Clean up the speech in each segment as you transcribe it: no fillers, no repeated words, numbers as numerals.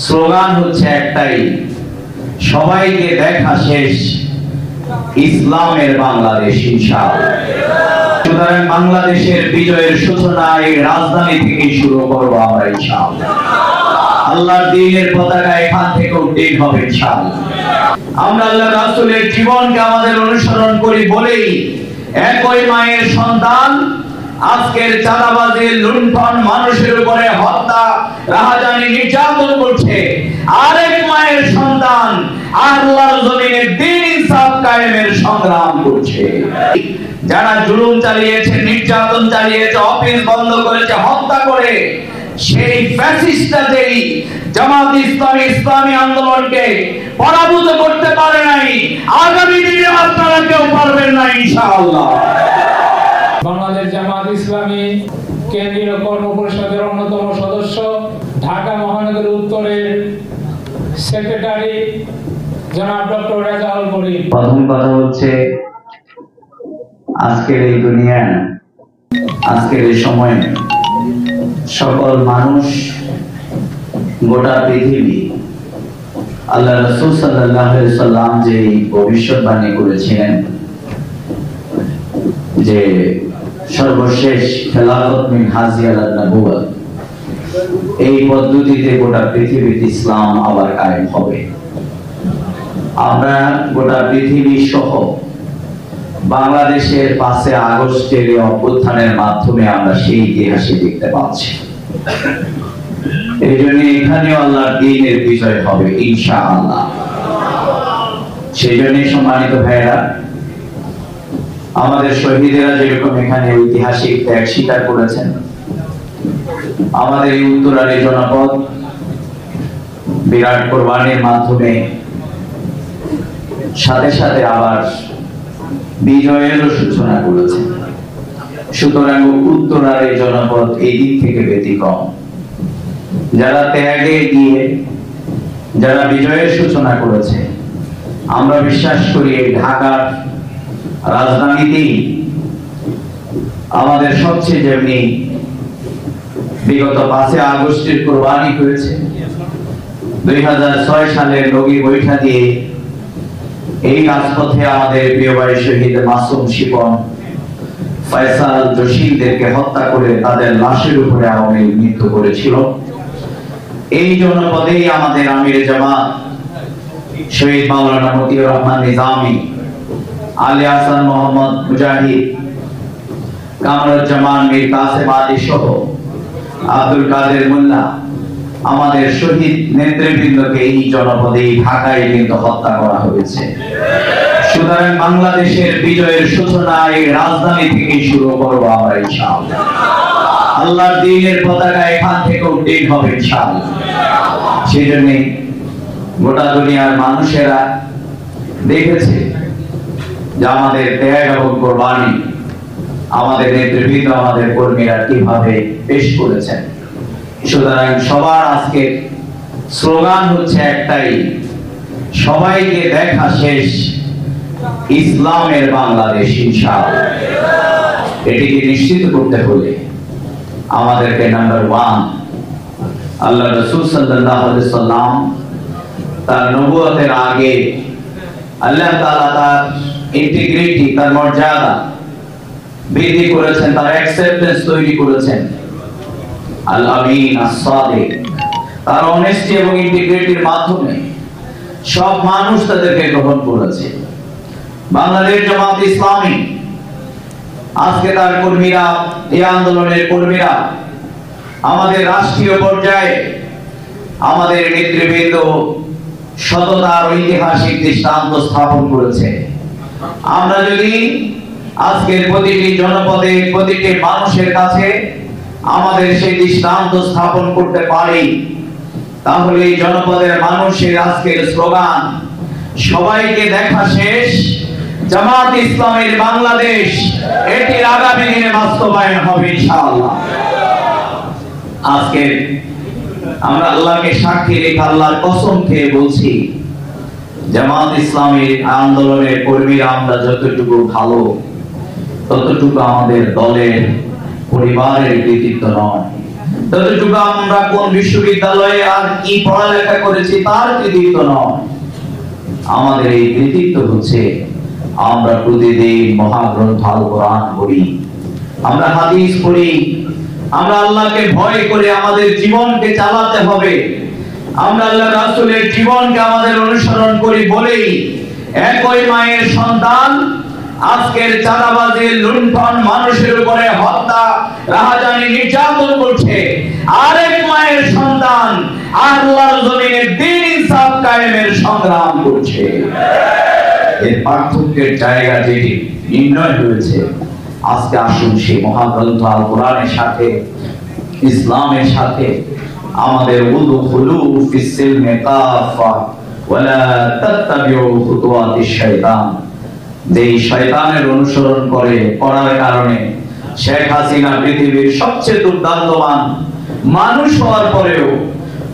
Slogan হচ্ছে একটাই, সবাইকে দেখা শেষ, ইসলামের বাংলাদেশ ইনশাআল্লাহ। সুতরাং বাংলাদেশের বিজয়ের সূচনা এই রাজধানী থেকে শুরু করব আমরা ইনশাআল্লাহ। আল্লাহর দ্বীনের পতাকা এখান থেকে উড্ডীন হবে ইনশাআল্লাহ। আমরা আল্লাহর রাসূলের জীবনকে আমাদের অনুসরণ করি বলেই একই মায়ের সন্তান আজকের চাঁদাবাজি, লুণ্ঠন, মানুষের উপরে হত্যা, রাহাজানি, নির্যাতন করছে। আরেক মায়ের সন্তান আল্লাহর জমিনে দ্বীন ইনসাফ কায়েমের সংগ্রাম করছে। যারা জুলুম চালিয়েছে, নির্যাতন চালিয়েছে, অফিস বন্ধ করেছে, হত্যা করে, সেই ফ্যাসিস্টরা যেই জামাত ইসলামী ইসলামী আন্দোলনকে পরাভূত করতে পারে নাই, আগামী দিনে আপনারা কেউ পারবেন না ইনশাআল্লাহ। বাংলাদেশ জামাত ইসলামী কেন্দ্রীয় কর্ম পরিষদের অন্যতম সদস্য, ঢাকা মহানগর উত্তরের সেক্রেটারি জনাব ডক্টর রেজাউল করিম। প্রথম কথা হচ্ছে, আজকের এই দুনিয়া, আজকের এই সময়ে সকল মানুষ, গোটা পৃথিবী আল্লাহ রাসূল সাল্লাল্লাহু আলাইহি সাল্লাম যে ভবিষ্যৎবাণী করেছিলেন যে সর্বশেষ খেলাফত মিন হাজি আলান নবুওয়াত, এই পদ্ধতিতে গোটা পৃথিবীতে ইসলাম আবার কায়েম হবে। আমরা গোটা পৃথিবী সহ বাংলাদেশের 5 আগস্টের অভ্যুত্থানের মাধ্যমে আমরা সেই ইতিহাসে দেখতে পাচ্ছি। এই জন্য এখানেও আল্লাহর দ্বীনের বিজয় হবে ইনশাআল্লাহ। সেই জন্য সম্মানিত ভাইরা, আমাদের শহীদেরা যেরকম এখানে ঐতিহাসিক ত্যাগ স্বীকার করেছেন, আমাদের এই উত্তরার এই জনপদ বিরাট কোরবানির মাধ্যমে সাথে সাথে আবার বিজয়েরও সূচনা করেছে। সুতরাং উত্তরার এই জনপদ এই দিক থেকে ব্যতিক্রম। যারা ত্যাগে গিয়ে যারা বিজয়ের সূচনা করেছে, আমরা বিশ্বাস করি এই ঢাকার রাজধানীতেই আমাদের সবচেয়ে যেমনি বিগত 5 আগস্টের কোরবানি হয়েছে, 2006 সালের লগি বৈঠা দিয়ে এই রাজপথে আমাদের প্রিয় ভাই শহীদ মাসুম শিপন, ফয়সাল, জসিমদেরকে হত্যা করে তাদের লাশের উপরে আওয়ামী লীগ মৃত্যু করেছিল। এই জনপদেই আমাদের আমিরে জামাত শহীদ মাওলানা মতিউর রহমান নিজামী, আলী হাসান মোহাম্মদ মুজাহিদ, কামরুজ্জামান মীর কাসেম আলী সহ আব্দুল কাদের মোল্লা, আমাদের শহীদ নেতৃবৃন্দকে এই জনপদে ঢাকায় কিন্তু হত্যা করা হয়েছে। সুতরাং বাংলাদেশের বিজয়ের সূচনা এই রাজধানী থেকে শুরু করব আমরা ইনশাআল্লাহ। আল্লাহর দ্বীনের পতাকা এখান থেকে উড্ডীন হবে ইনশাআল্লাহ। সেই জন্য গোটা দুনিয়ার মানুষেরা দেখেছে যে আমাদের ত্যাগ এবং কোরবানি, আমাদের নেতৃবৃন্দ, আমাদের কর্মীরা কিভাবে পেশ করেছেন। সুতরাং সবার আজকে স্লোগান হচ্ছে একটাই, সবাইকে দেখা শেষ, ইসলামের বাংলাদেশ ইনশাআল্লাহ। এটিকে নিশ্চিত করতে হলে আমাদেরকে নাম্বার 1, আল্লাহ রাসূল সাল্লাল্লাহু আলাইহি সাল্লাম তার নবুয়তের আগে আল্লাহ তাআলা তার ইন্টিগ্রিটি, তার মর্যাদা বৃদ্ধি করেছেন, তার অ্যাকসেপ্টেন্স তৈরি করেছেন। আল আমিন আস-সাদিক, তার অনেস্টি এবং ইন্টিগ্রিটির মাধ্যমে সব মানুষ তাদেরকে গ্রহণ করেছে। বাংলাদেশ জামাত ইসলামী আজকে তার কর্মীরা, এই আন্দোলনের কর্মীরা আমাদের রাষ্ট্রীয় পর্যায়ে আমাদের নেতৃবৃন্দ সততার ঐতিহাসিক দৃষ্টান্ত স্থাপন করেছে। আমরা যদি আজকের প্রতিটি জনপদে, প্রতিটি মানুষের কাছে আমাদের সেই দৃষ্টান্ত স্থাপন করতে পারি, তাহলে এই জনপদের মানুষের আজকের স্লোগান, সবাইকে দেখা শেষ, জামাত ইসলামের বাংলাদেশ, এটির আগামী দিনে বাস্তবায়ন হবে ইনশাআল্লাহ। আজকে আমরা আল্লাহকে সাক্ষী রেখে, আল্লাহর কসম খেয়ে বলছি, জামাত ইসলামের আন্দোলনের কর্মীরা আমরা যতটুকু ভালো, ততটুকু আমাদের দলের, পরিবারের কৃতিত্ব নয়। ততটুকু আমরা কোন বিশ্ববিদ্যালয়ে আর কি পড়ালেখা করেছি তার কৃতিত্ব নয়। আমাদের এই কৃতিত্ব হচ্ছে আমরা প্রতিদিন মহাগ্রন্থ আল কোরআন পড়ি, আমরা হাদিস পড়ি, আমরা আল্লাহকে ভয় করে আমাদের জীবনকে চালাতে হবে। আমরা আল্লাহর রাসূলের জীবনকে আমাদের অনুসরণ করি বলেই একই মায়ের সন্তান আজকের চাঁদাবাজি, লুণ্ঠন, মানুষের উপরে হত্যা, রাহাজানি, নির্যাতন করছে। আরেক মায়ের সন্তান আল্লাহর জমিনে দ্বীন ইনসাফ কায়েমের সংগ্রাম করছে। এর পার্থক্যের জায়গা যেটি নির্ণয় হয়েছে, আজকে আসুন সেই মহাগ্রন্থ আল কোরআনের সাথে, ইসলামের সাথে আমাদের উদখুলু ফিস সিলমি কাফা ওয়ালা তাত্তাবিউ খুতুওয়াতিশ শাইতান, যেই শয়তানের অনুসরণ করার কারণে শেখ হাসিনা পৃথিবীর সবচেয়ে দুর্দান্তমান মানুষ হওয়ার পরেও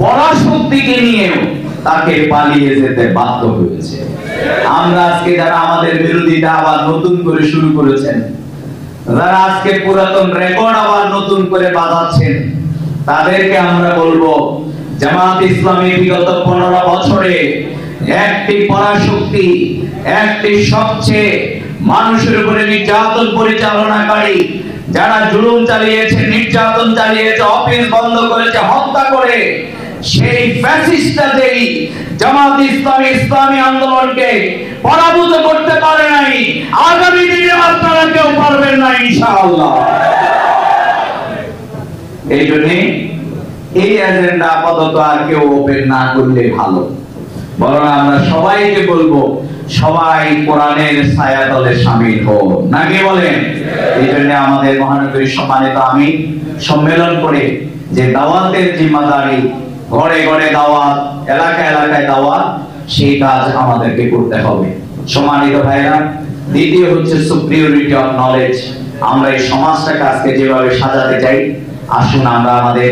পরাশক্তিকে নিয়েও তাকে পালিয়ে যেতে বাধ্য হয়েছে। আমরা আজকে যারা আমাদের বিরোধিতা আবার নতুন করে শুরু করেছেন, যারা আজকে পুরাতন রেকর্ড আবার নতুন করে বাজাচ্ছেন, তাদেরকে আমরা বলবো জামাত ইসলামী বিগত 15 বছরে একটি পরাশক্তি, একটি সবচেয়ে মানুষের উপরে নির্যাতন পরিচালনাকারী, যারা জুলুম চালিয়েছে, নির্যাতন চালিয়েছে, অফিস বন্ধ করেছে, হত্যা করে, সেই ফ্যাসিস্টটা যেই জামাত ইসলামী ইসলামী আন্দোলনকে পরাভূত করতে পারে নাই, আগামী দিনে আপনারা কেউ পারবেন না ইনশাআল্লাহ। এই জন্য এই এজেন্ডা আপাতত আর কেউ ওপেন না করলে ভালো, বরং আমরা সবাইকে বলবো সবাই কোরআনের ছায়াতলে শামিল হোক, নাকি বলেন? এই জন্য আমাদের মহানগরীর সম্মানিত আমি সম্মেলন করে যে দাওয়াতের জিম্মাদারি, ঘরে ঘরে দাওয়াত, এলাকায় এলাকায় দাওয়াত, সেই কাজ আমাদেরকে করতে হবে। সম্মানিত ভাইরা, দ্বিতীয় হচ্ছে সুপিরিয়রিটি অফ নলেজ। আমরা এই সমাজটাকে আজকে যেভাবে সাজাতে চাই, আসুন আমরা আমাদের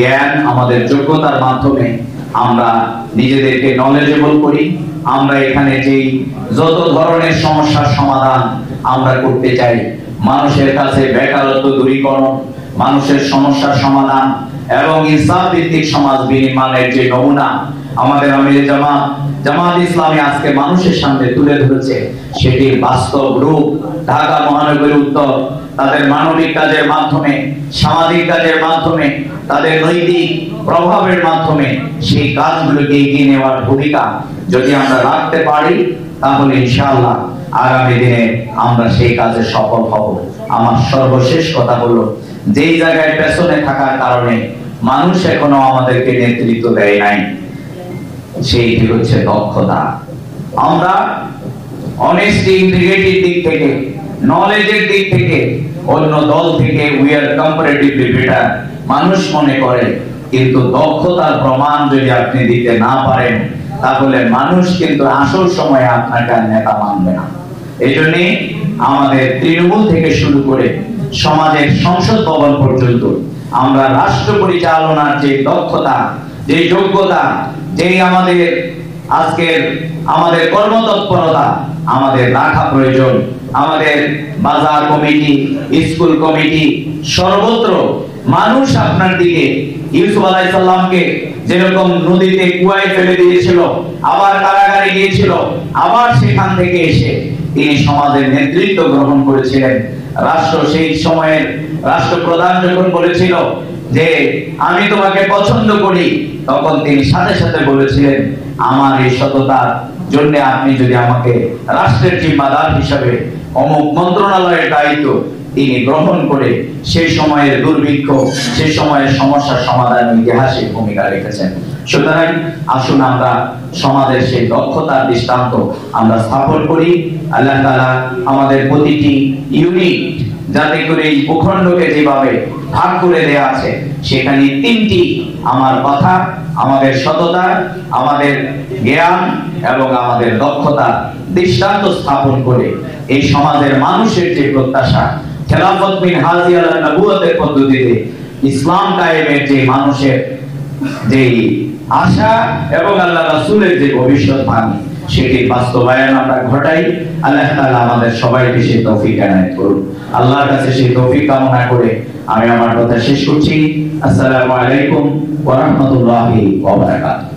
জ্ঞান, আমাদের যোগ্যতার মাধ্যমে আমরা নিজেদেরকে নলেজেবল করি। আমরা এখানে যেই যত ধরনের সমস্যার সমাধান আমরা করতে চাই, মানুষের কাছে বেকারত্ব দূরীকরণ, মানুষের সমস্যার সমাধান এবং ইনসাফ ভিত্তিক সমাজ বিনির্মাণের যে নমুনা আমাদের আমির জামাত ইসলামী আজকে মানুষের সামনে তুলে ধরেছে, সেটির বাস্তব রূপ ঢাকা মহানগরী উত্তর তাদের মানবিক কাজের মাধ্যমে, সামাজিক কাজের মাধ্যমে, তাদের নৈতিক প্রভাবের মাধ্যমে সেই কাজগুলোকে এগিয়ে নেওয়ার ভূমিকা যদি আমরা রাখতে পারি, তাহলে ইনশাআল্লাহ আগামী দিনে আমরা সেই কাজে সফল হব। আমার সর্বশেষ কথা হলো, যেই জায়গায় পেছনে থাকার কারণে মানুষ এখনো আমাদেরকে নেতৃত্ব দেয় নাই, সেইটি হচ্ছে দক্ষতা। আমরা অনেস্টি, ইন্টিগ্রিটির দিক থেকে, নলেজের দিক থেকে অন্য দল থেকে উই আর কম্পারেটিভলি বেটার মানুষ মনে করে, কিন্তু দক্ষতার প্রমাণ যদি আপনি দিতে না পারেন, তাহলে মানুষ কিন্তু আসল সময়ে আপনাকে নেতা মানবে না। এই জন্য আমাদের তৃণমূল থেকে শুরু করে সমাজের সংসদ ভবন পর্যন্ত আমরা রাষ্ট্র পরিচালনার যে দক্ষতা, যে যোগ্যতা, যেই আমাদের কর্মতৎপরতা আমাদের রাখা প্রয়োজন। আমাদের বাজার কমিটি, স্কুল কমিটি, সর্বত্র মানুষ আপনার দিকে, ইউসুফ আলাইহিস সালামকে যেরকম নদীতে কুয়ায় ফেলে দিয়েছিল, আবার কারাগারে গিয়েছিল, আবার সেখান থেকে এসে তিনি সমাজের নেতৃত্ব গ্রহণ করেছিলেন। সেই সময়ের রাষ্ট্রপ্রধান যখন বলেছিল যে আমি তোমাকে পছন্দ করি, তখন তিনি সাথে সাথে বলেছিলেন, আমার এই সততার জন্য আপনি যদি আমাকে রাষ্ট্রের জিম্মাদার হিসাবে অমুক মন্ত্রণালয়ের দায়িত্ব তিনি গ্রহণ করে সেই সময়ের দুর্ভিক্ষ, সেই সময়ের সমস্যার সমাধানে ঐতিহাসিক ভূমিকা রেখেছেন। সুতরাং আসুন আমরা সমাজের সেই দক্ষতার দৃষ্টান্ত আমরা স্থাপন করি। আল্লাহ তাআলা আমাদের প্রতিটি ইউনিট, যাতে করে এই ভূখণ্ডকে যেভাবে ভাগ করে দেয়া আছে, সেখানে তিনটি আমার কথা, আমাদের সততা, আমাদের জ্ঞান এবং আমাদের দক্ষতা দৃষ্টান্ত স্থাপন করে এই সমাজের মানুষের যে প্রত্যাশা, খেলাফত বিন হাজি আলা নবুয়তের পদ্ধতিতে ইসলাম কায়েমের যে মানুষের যে আশা এবং আল্লাহ রাসূলের যে ভবিষ্যৎবাণী, সেটি বাস্তবায়ন আমরা ঘটাই। আল্লাহ তাআলা আমাদের সবাইকে সেই তৌফিক এনায়েত করুন। আল্লাহর কাছে সেই তৌফিক কামনা করে আমি আমার কথা শেষ করছি। আসসালামু আলাইকুম ওয়া রাহমাতুল্লাহি ওয়া বারাকাতুহু।